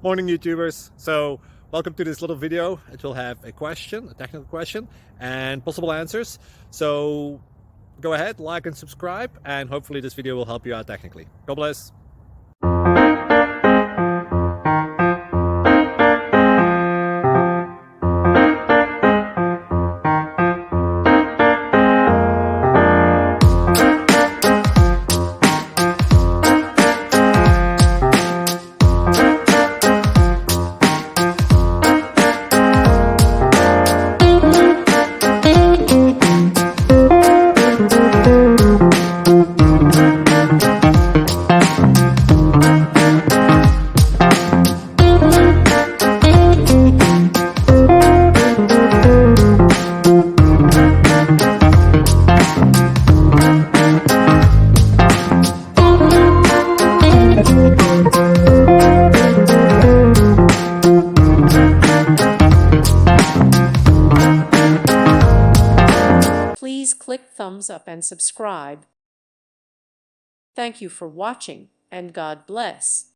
Morning YouTubers. So welcome to this little video. It will have a question, a technical question, and possible answers. So go ahead, like and subscribe, and hopefully this video will help you out technically. God bless. Please click thumbs up and subscribe. Thank you for watching, and God bless.